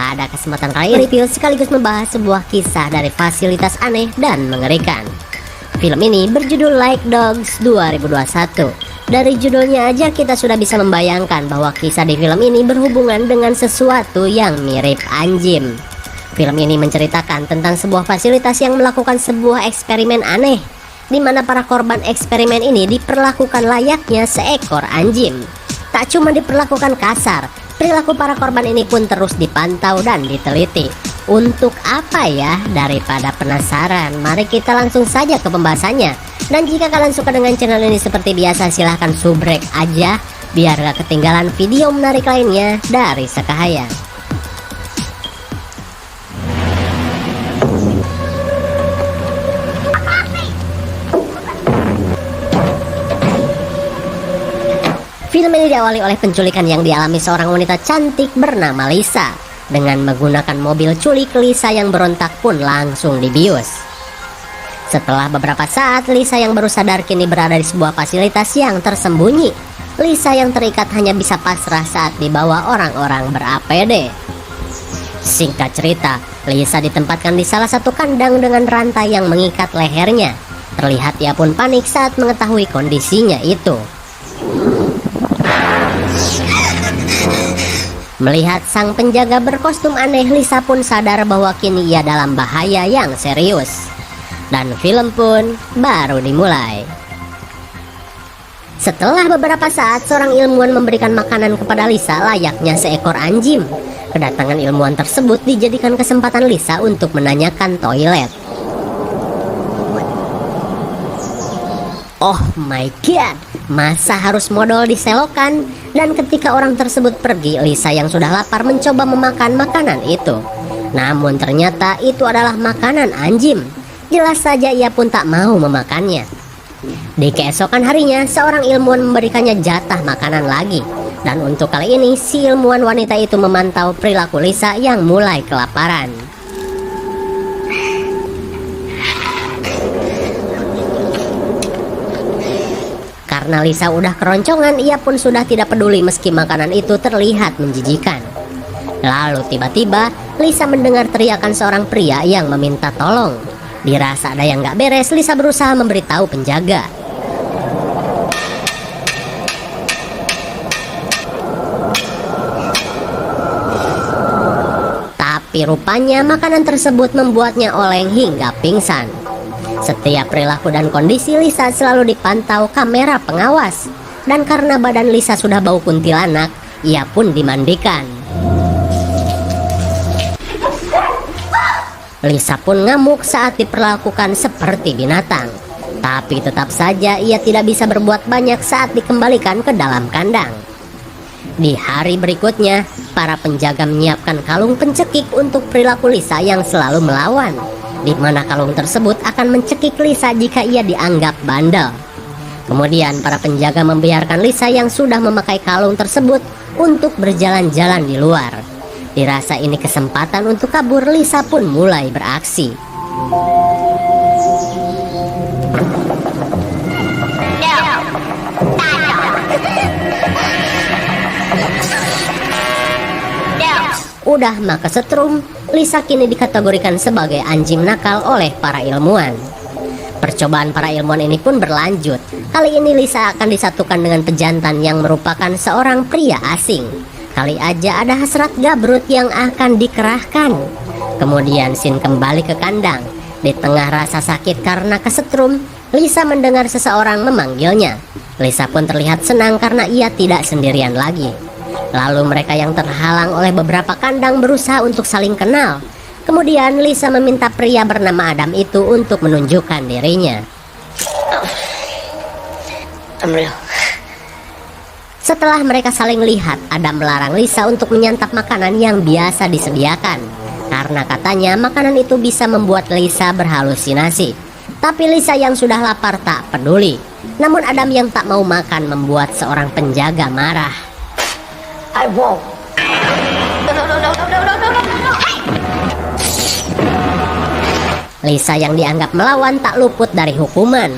Pada kesempatan kali ini review sekaligus membahas sebuah kisah dari fasilitas aneh dan mengerikan. Film ini berjudul Like Dogs 2021. Dari judulnya aja kita sudah bisa membayangkan bahwa kisah di film ini berhubungan dengan sesuatu yang mirip anjing. Film ini menceritakan tentang sebuah fasilitas yang melakukan sebuah eksperimen aneh, di mana para korban eksperimen ini diperlakukan layaknya seekor anjing. Tak cuma diperlakukan kasar, perilaku para korban ini pun terus dipantau dan diteliti. Untuk apa ya? Daripada penasaran, mari kita langsung saja ke pembahasannya. Dan jika kalian suka dengan channel ini seperti biasa, silahkan subrek aja biar gak ketinggalan video menarik lainnya dari Sekahaya. Film ini diawali oleh penculikan yang dialami seorang wanita cantik bernama Lisa. Dengan menggunakan mobil culik, Lisa yang berontak pun langsung dibius. Setelah beberapa saat, Lisa yang baru sadar kini berada di sebuah fasilitas yang tersembunyi. Lisa yang terikat hanya bisa pasrah saat dibawa orang-orang ber-APD. Singkat cerita, Lisa ditempatkan di salah satu kandang dengan rantai yang mengikat lehernya. Terlihat ia pun panik saat mengetahui kondisinya itu. Melihat sang penjaga berkostum aneh, Lisa pun sadar bahwa kini ia dalam bahaya yang serius. Dan film pun baru dimulai. Setelah beberapa saat, seorang ilmuwan memberikan makanan kepada Lisa layaknya seekor anjing. Kedatangan ilmuwan tersebut dijadikan kesempatan Lisa untuk menanyakan toilet. Oh my god, masa harus modal diselokan? Dan ketika orang tersebut pergi, Lisa yang sudah lapar mencoba memakan makanan itu. Namun ternyata itu adalah makanan anjing. Jelas saja ia pun tak mau memakannya. Di keesokan harinya, seorang ilmuwan memberikannya jatah makanan lagi. Dan untuk kali ini, si ilmuwan wanita itu memantau perilaku Lisa yang mulai kelaparan. Karena Lisa udah keroncongan, ia pun sudah tidak peduli meski makanan itu terlihat menjijikan. Lalu tiba-tiba Lisa mendengar teriakan seorang pria yang meminta tolong. Dirasa ada yang gak beres, Lisa berusaha memberitahu penjaga. Tapi rupanya makanan tersebut membuatnya oleng hingga pingsan. Setiap perilaku dan kondisi Lisa selalu dipantau kamera pengawas. Dan karena badan Lisa sudah bau kuntilanak, ia pun dimandikan. Lisa pun ngamuk saat diperlakukan seperti binatang. Tapi tetap saja ia tidak bisa berbuat banyak saat dikembalikan ke dalam kandang. Di hari berikutnya, para penjaga menyiapkan kalung pencekik untuk perilaku Lisa yang selalu melawan, di mana kalung tersebut akan mencekik Lisa jika ia dianggap bandel. Kemudian para penjaga membiarkan Lisa yang sudah memakai kalung tersebut untuk berjalan-jalan di luar. Dirasa ini kesempatan untuk kabur, Lisa pun mulai beraksi. Udah mah kesetrum, Lisa kini dikategorikan sebagai anjing nakal oleh para ilmuwan. Percobaan para ilmuwan ini pun berlanjut. Kali ini Lisa akan disatukan dengan pejantan yang merupakan seorang pria asing. Kali aja ada hasrat gabrut yang akan dikerahkan. Kemudian Sin kembali ke kandang. Di tengah rasa sakit karena kesetrum, Lisa mendengar seseorang memanggilnya. Lisa pun terlihat senang karena ia tidak sendirian lagi. Lalu mereka yang terhalang oleh beberapa kandang berusaha untuk saling kenal. Kemudian Lisa meminta pria bernama Adam itu untuk menunjukkan dirinya. Setelah mereka saling lihat, Adam melarang Lisa untuk menyantap makanan yang biasa disediakan. Karena katanya makanan itu bisa membuat Lisa berhalusinasi. Tapi Lisa yang sudah lapar tak peduli. Namun Adam yang tak mau makan membuat seorang penjaga marah. I won't. Lisa yang dianggap melawan tak luput dari hukuman.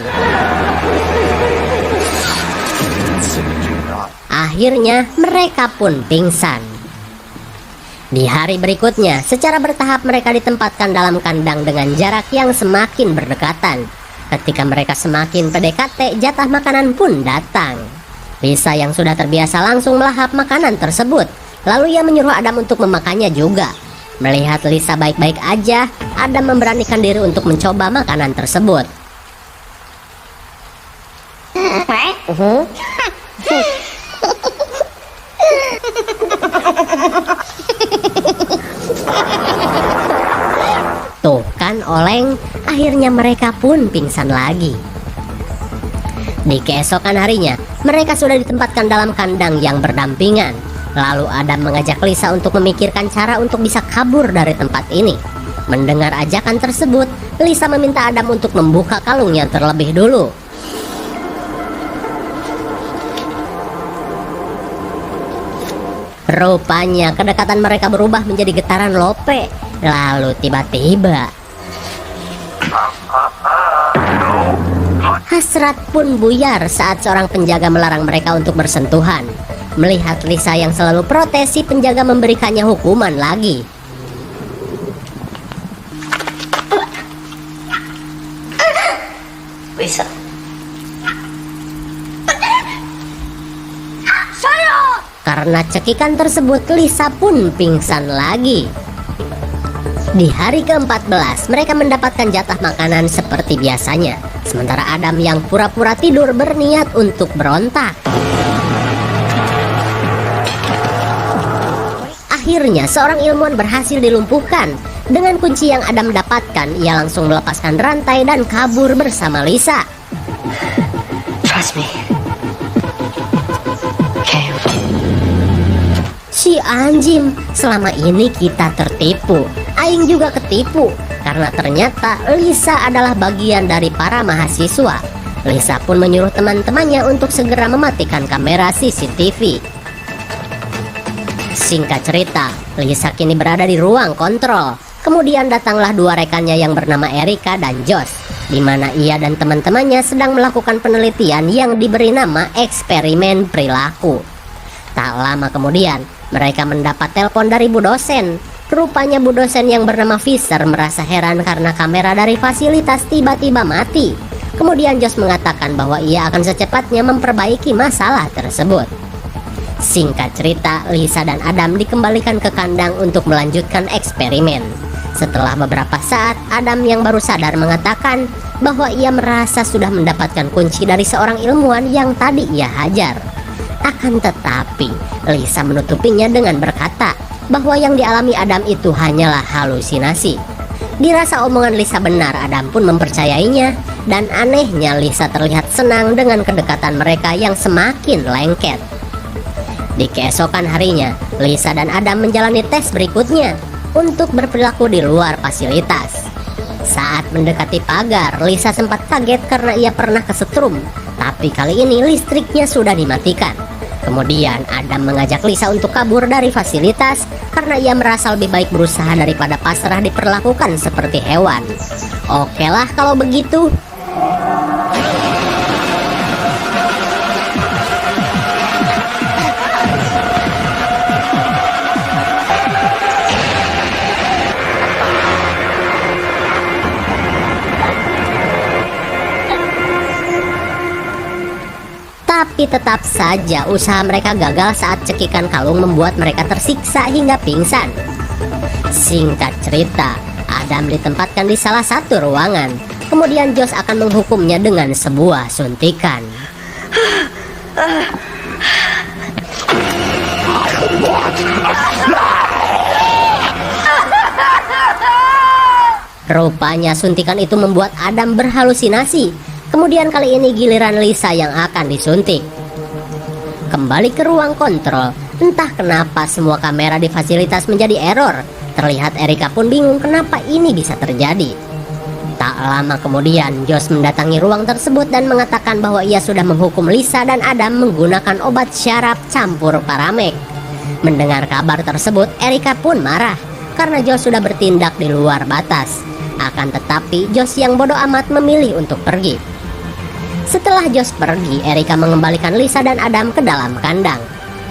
Akhirnya mereka pun pingsan. Di hari berikutnya, secara bertahap mereka ditempatkan dalam kandang dengan jarak yang semakin berdekatan. Ketika mereka semakin PDKT, jatah makanan pun datang. Lisa yang sudah terbiasa langsung melahap makanan tersebut. Lalu ia menyuruh Adam untuk memakannya juga. Melihat Lisa baik-baik aja, Adam memberanikan diri untuk mencoba makanan tersebut. Tuh kan oleng, akhirnya mereka pun pingsan lagi. Di keesokan harinya, mereka sudah ditempatkan dalam kandang yang berdampingan. Lalu Adam mengajak Lisa untuk memikirkan cara untuk bisa kabur dari tempat ini. Mendengar ajakan tersebut, Lisa meminta Adam untuk membuka kalungnya terlebih dulu. Rupanya kedekatan mereka berubah menjadi getaran lope. Lalu tiba-tiba hasrat pun buyar saat seorang penjaga melarang mereka untuk bersentuhan. Melihat Lisa yang selalu protes, si penjaga memberikannya hukuman lagi. Lisa. Karena cekikan tersebut, Lisa pun pingsan lagi. Di hari ke-14, mereka mendapatkan jatah makanan seperti biasanya. Sementara Adam yang pura-pura tidur berniat untuk berontak. Akhirnya seorang ilmuwan berhasil dilumpuhkan. Dengan kunci yang Adam dapatkan, ia langsung melepaskan rantai dan kabur bersama Lisa. Trust me. Okay. Si anjing, selama ini kita tertipu. Aing juga ketipu, karena ternyata Lisa adalah bagian dari para mahasiswa. Lisa pun menyuruh teman-temannya untuk segera mematikan kamera CCTV. Singkat cerita, Lisa kini berada di ruang kontrol. Kemudian datanglah dua rekannya yang bernama Erika dan Josh, di mana ia dan teman-temannya sedang melakukan penelitian yang diberi nama eksperimen perilaku. Tak lama kemudian, mereka mendapat telepon dari Bu dosen. Rupanya Bu dosen yang bernama Fisher merasa heran karena kamera dari fasilitas tiba-tiba mati. Kemudian Josh mengatakan bahwa ia akan secepatnya memperbaiki masalah tersebut. Singkat cerita, Lisa dan Adam dikembalikan ke kandang untuk melanjutkan eksperimen. Setelah beberapa saat, Adam yang baru sadar mengatakan bahwa ia merasa sudah mendapatkan kunci dari seorang ilmuwan yang tadi ia hajar. Akan tetapi, Lisa menutupinya dengan berkata bahwa yang dialami Adam itu hanyalah halusinasi. Dirasa omongan Lisa benar, Adam pun mempercayainya. Dan anehnya Lisa terlihat senang dengan kedekatan mereka yang semakin lengket. Di keesokan harinya, Lisa dan Adam menjalani tes berikutnya untuk berperilaku di luar fasilitas. Saat mendekati pagar, Lisa sempat kaget karena ia pernah kesetrum. Tapi kali ini listriknya sudah dimatikan. Kemudian Adam mengajak Lisa untuk kabur dari fasilitas karena ia merasa lebih baik berusaha daripada pasrah diperlakukan seperti hewan. Oke lah kalau begitu. Tapi tetap saja usaha mereka gagal saat cekikan kalung membuat mereka tersiksa hingga pingsan. Singkat cerita, Adam ditempatkan di salah satu ruangan. Kemudian Josh akan menghukumnya dengan sebuah suntikan. Rupanya suntikan itu membuat Adam berhalusinasi. Kemudian kali ini giliran Lisa yang akan disuntik. Kembali ke ruang kontrol, entah kenapa semua kamera di fasilitas menjadi error. Terlihat Erika pun bingung kenapa ini bisa terjadi. Tak lama kemudian, Josh mendatangi ruang tersebut dan mengatakan bahwa ia sudah menghukum Lisa dan Adam menggunakan obat syaraf campur paramek. Mendengar kabar tersebut, Erika pun marah karena Josh sudah bertindak di luar batas. Akan tetapi, Josh yang bodoh amat memilih untuk pergi. Setelah Josh pergi, Erika mengembalikan Lisa dan Adam ke dalam kandang.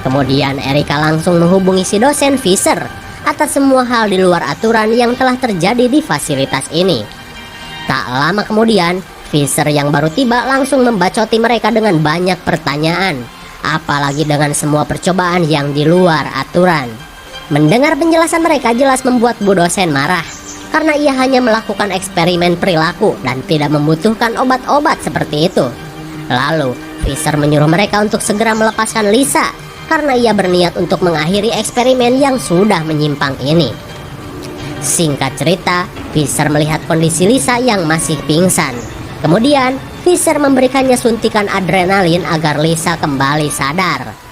Kemudian Erika langsung menghubungi si dosen Fisher. atas semua hal di luar aturan yang telah terjadi di fasilitas ini. Tak lama kemudian, Fisher yang baru tiba langsung membacoti mereka dengan banyak pertanyaan, apalagi dengan semua percobaan yang di luar aturan. Mendengar penjelasan mereka jelas membuat Bu dosen marah, karena ia hanya melakukan eksperimen perilaku dan tidak membutuhkan obat-obat seperti itu. Lalu, Fisher menyuruh mereka untuk segera melepaskan Lisa, karena ia berniat untuk mengakhiri eksperimen yang sudah menyimpang ini. Singkat cerita, Fisher melihat kondisi Lisa yang masih pingsan. Kemudian, Fisher memberikannya suntikan adrenalin agar Lisa kembali sadar.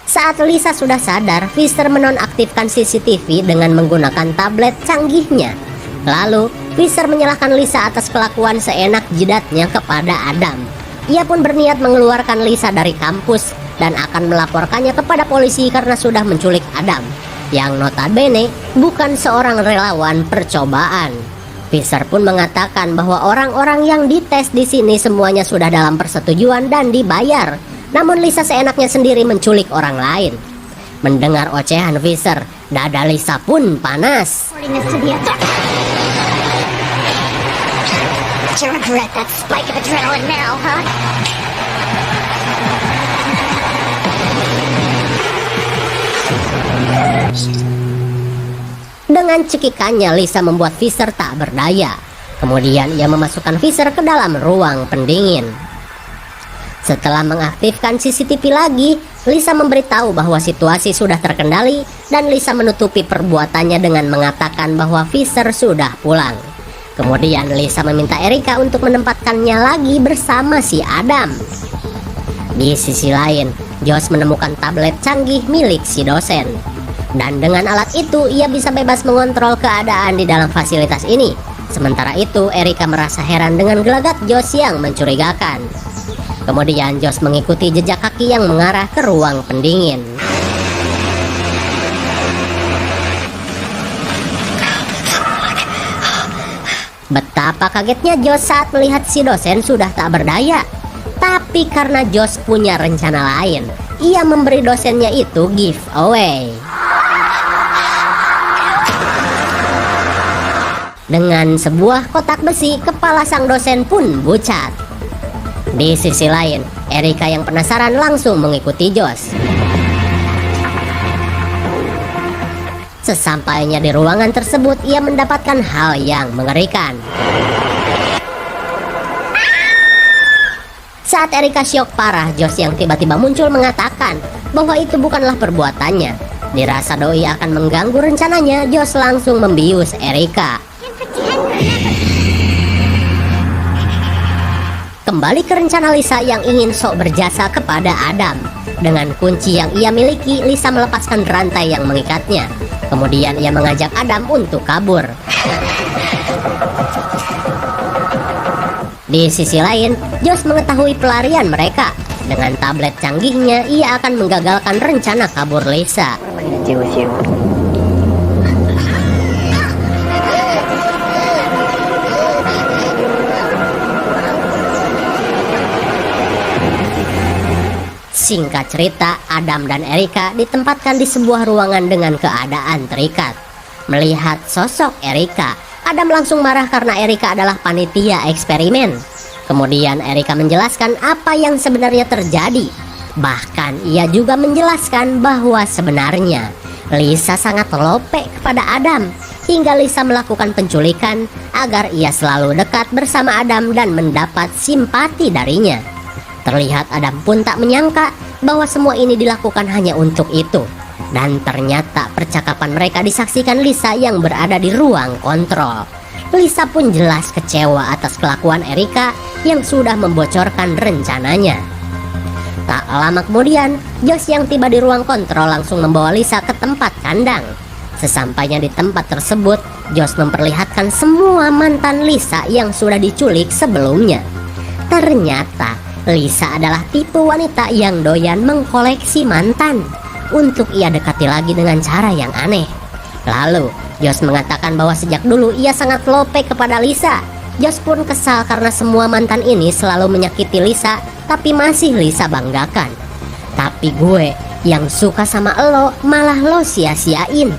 Saat Lisa sudah sadar, Fisher menonaktifkan CCTV dengan menggunakan tablet canggihnya. Lalu, Fisher menyalahkan Lisa atas kelakuan seenak jidatnya kepada Adam. Ia pun berniat mengeluarkan Lisa dari kampus dan akan melaporkannya kepada polisi karena sudah menculik Adam, yang notabene bukan seorang relawan percobaan. Fisher pun mengatakan bahwa orang-orang yang dites di sini semuanya sudah dalam persetujuan dan dibayar. Namun Lisa seenaknya sendiri menculik orang lain. Mendengar ocehan Fisher, dada Lisa pun panas. Dengan cekikannya, Lisa membuat Fisher tak berdaya. Kemudian ia memasukkan Fisher ke dalam ruang pendingin. Setelah mengaktifkan CCTV lagi, Lisa memberitahu bahwa situasi sudah terkendali dan Lisa menutupi perbuatannya dengan mengatakan bahwa Fisher sudah pulang. Kemudian Lisa meminta Erika untuk menempatkannya lagi bersama si Adam. Di sisi lain, Josh menemukan tablet canggih milik si dosen. Dan dengan alat itu, ia bisa bebas mengontrol keadaan di dalam fasilitas ini. Sementara itu, Erika merasa heran dengan gelagat Josh yang mencurigakan. Kemudian Josh mengikuti jejak kaki yang mengarah ke ruang pendingin. Betapa kagetnya Josh saat melihat si dosen sudah tak berdaya. Tapi karena Josh punya rencana lain, ia memberi dosennya itu giveaway. Dengan sebuah kotak besi, kepala sang dosen pun bucat. Di sisi lain, Erika yang penasaran langsung mengikuti Josh. Sesampainya di ruangan tersebut, ia mendapatkan hal yang mengerikan. Saat Erika syok parah, Josh yang tiba-tiba muncul mengatakan bahwa itu bukanlah perbuatannya. Dirasa doi akan mengganggu rencananya, Josh langsung membius Erika. Kembali ke rencana Lisa yang ingin sok berjasa kepada Adam. Dengan kunci yang ia miliki, Lisa melepaskan rantai yang mengikatnya. Kemudian ia mengajak Adam untuk kabur. Di sisi lain, Josh mengetahui pelarian mereka. Dengan tablet canggihnya, ia akan menggagalkan rencana kabur Lisa. Singkat cerita, Adam dan Erika ditempatkan di sebuah ruangan dengan keadaan terikat. Melihat sosok Erika, Adam langsung marah karena Erika adalah panitia eksperimen. Kemudian Erika menjelaskan apa yang sebenarnya terjadi. Bahkan ia juga menjelaskan bahwa sebenarnya Lisa sangat lope kepada Adam, hingga Lisa melakukan penculikan agar ia selalu dekat bersama Adam dan mendapat simpati darinya. Terlihat Adam pun tak menyangka bahwa semua ini dilakukan hanya untuk itu. Dan ternyata percakapan mereka disaksikan Lisa yang berada di ruang kontrol. Lisa pun jelas kecewa atas kelakuan Erika yang sudah membocorkan rencananya. Tak lama kemudian, Josh yang tiba di ruang kontrol langsung membawa Lisa ke tempat kandang. Sesampainya di tempat tersebut, Josh memperlihatkan semua mantan Lisa yang sudah diculik sebelumnya. Ternyata Lisa adalah tipe wanita yang doyan mengkoleksi mantan untuk ia dekati lagi dengan cara yang aneh. Lalu, Josh mengatakan bahwa sejak dulu ia sangat lope kepada Lisa. Josh pun kesal karena semua mantan ini selalu menyakiti Lisa, tapi masih Lisa banggakan. Tapi gue Yang suka sama lo malah lo sia-siain.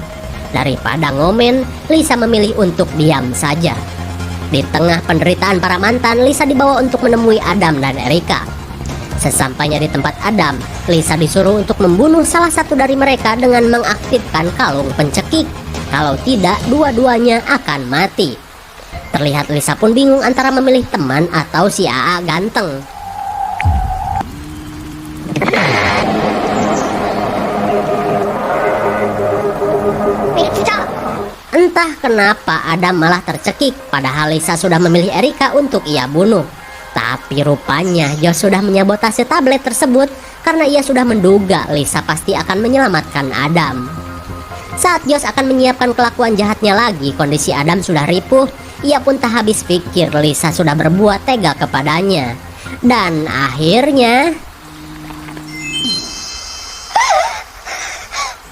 Daripada ngomen, Lisa memilih untuk diam saja. Di tengah penderitaan para mantan, Lisa dibawa untuk menemui Adam dan Erika. Sesampainya di tempat Adam, Lisa disuruh untuk membunuh salah satu dari mereka dengan mengaktifkan kalung pencekik. Kalau tidak, dua-duanya akan mati. Terlihat Lisa pun bingung antara memilih teman atau si AA ganteng. Entah kenapa Adam malah tercekik, padahal Lisa sudah memilih Erika untuk ia bunuh. Tapi rupanya Josh sudah menyabotase tablet tersebut karena ia sudah menduga Lisa pasti akan menyelamatkan Adam. Saat Josh akan menyiapkan kelakuan jahatnya lagi, kondisi Adam sudah ripuh. Ia pun tak habis pikir Lisa sudah berbuat tega kepadanya. Dan akhirnya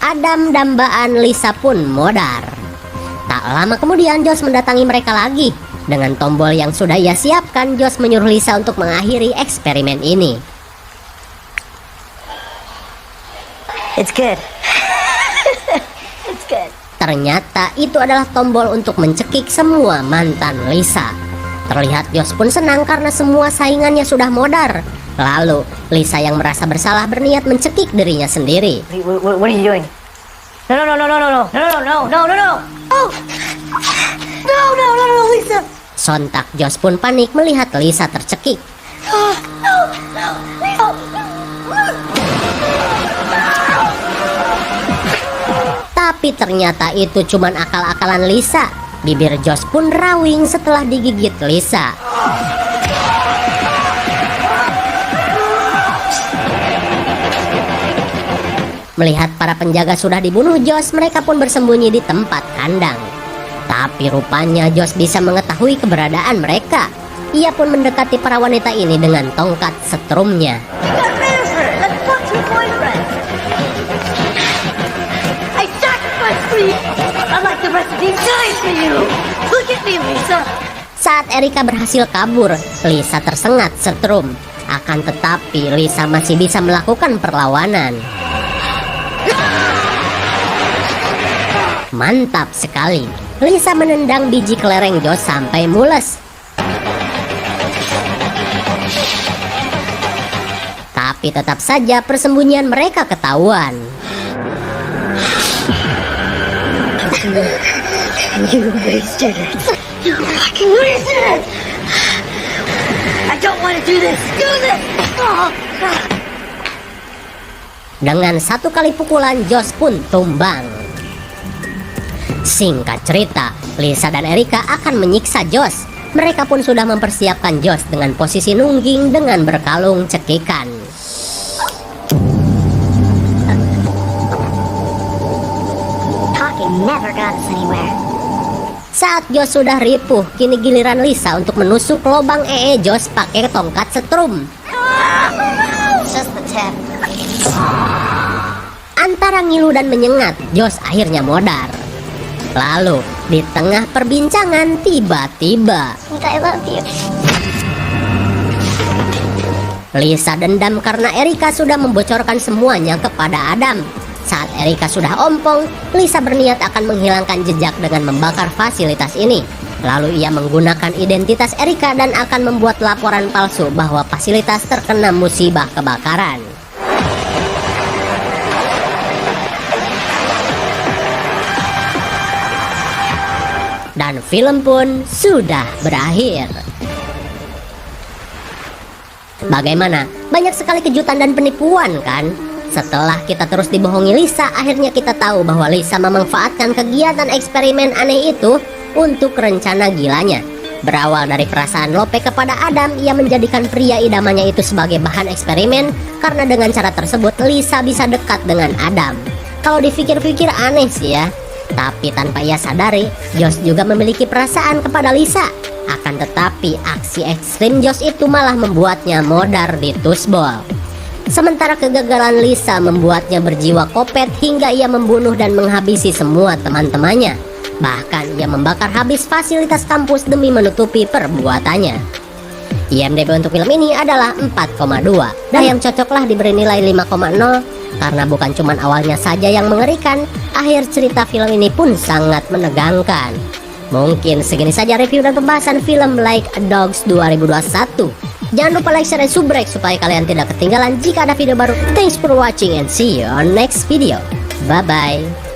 Adam dambaan Lisa pun modar. Tak lama kemudian Josh mendatangi mereka lagi. Dengan tombol yang sudah ia siapkan, Josh menyuruh Lisa untuk mengakhiri eksperimen ini. It's good. It's good. Ternyata itu adalah tombol untuk mencekik semua mantan Lisa. Terlihat Josh pun senang karena semua saingannya sudah modar. Lalu Lisa yang merasa bersalah berniat mencekik dirinya sendiri. What are you doing? No. No, Lisa. Sontak Josh pun panik melihat Lisa tercekik. Tapi ternyata itu cuman akal-akalan Lisa. Bibir Josh pun rawing setelah digigit Lisa. Melihat para penjaga sudah dibunuh Josh, mereka pun bersembunyi di tempat kandang. Tapi rupanya Josh bisa mengetahui keberadaan mereka. Ia pun mendekati para wanita ini dengan tongkat setrumnya. Saat Erika berhasil kabur, Lisa tersengat setrum. Akan tetapi Lisa masih bisa melakukan perlawanan. Mantap sekali. Lisa menendang biji kelereng Josh sampai mules. Tapi tetap saja persembunyian mereka ketahuan. You wasted it. You fucking wasted it. I don't want to do this. Do this. Dengan satu kali pukulan, Josh pun tumbang. Singkat cerita, Lisa dan Erika akan menyiksa Josh. Mereka pun sudah mempersiapkan Josh dengan posisi nungging dengan berkalung cekikan. Talking never got us anywhere. Saat Josh sudah ripuh, kini giliran Lisa untuk menusuk lubang Josh pakai tongkat setrum. Just the tip. Antara ngilu dan menyengat, Josh akhirnya modar. Lalu, di tengah perbincangan tiba-tiba I love you. Lisa dendam karena Erika sudah membocorkan semuanya kepada Adam. Saat Erika sudah ompong, Lisa berniat akan menghilangkan jejak dengan membakar fasilitas ini. Lalu ia menggunakan identitas Erika dan akan membuat laporan palsu bahwa fasilitas terkena musibah kebakaran. Dan film pun sudah berakhir. Bagaimana? Banyak sekali kejutan dan penipuan kan? Setelah kita terus dibohongi Lisa, akhirnya kita tahu bahwa Lisa memanfaatkan kegiatan eksperimen aneh itu untuk rencana gilanya. Berawal dari perasaan Lope kepada Adam, ia menjadikan pria idamannya itu sebagai bahan eksperimen karena dengan cara tersebut Lisa bisa dekat dengan Adam. Kalau dipikir-pikir aneh sih ya. Tapi tanpa ia sadari, Josh juga memiliki perasaan kepada Lisa. Akan tetapi aksi ekstrim Josh itu malah membuatnya modar di tusbol. Sementara kegagalan Lisa membuatnya berjiwa kopet hingga ia membunuh dan menghabisi semua teman-temannya. Bahkan ia membakar habis fasilitas kampus demi menutupi perbuatannya. IMDb untuk film ini adalah 4,2 dan yang cocoklah diberi nilai 5,0 karena bukan cuman awalnya saja yang mengerikan, akhir cerita film ini pun sangat menegangkan. Mungkin segini saja review dan pembahasan film Like a Dogs 2021. Jangan lupa like, share, dan subscribe supaya kalian tidak ketinggalan jika ada video baru. Thanks for watching and see you on next video. Bye bye.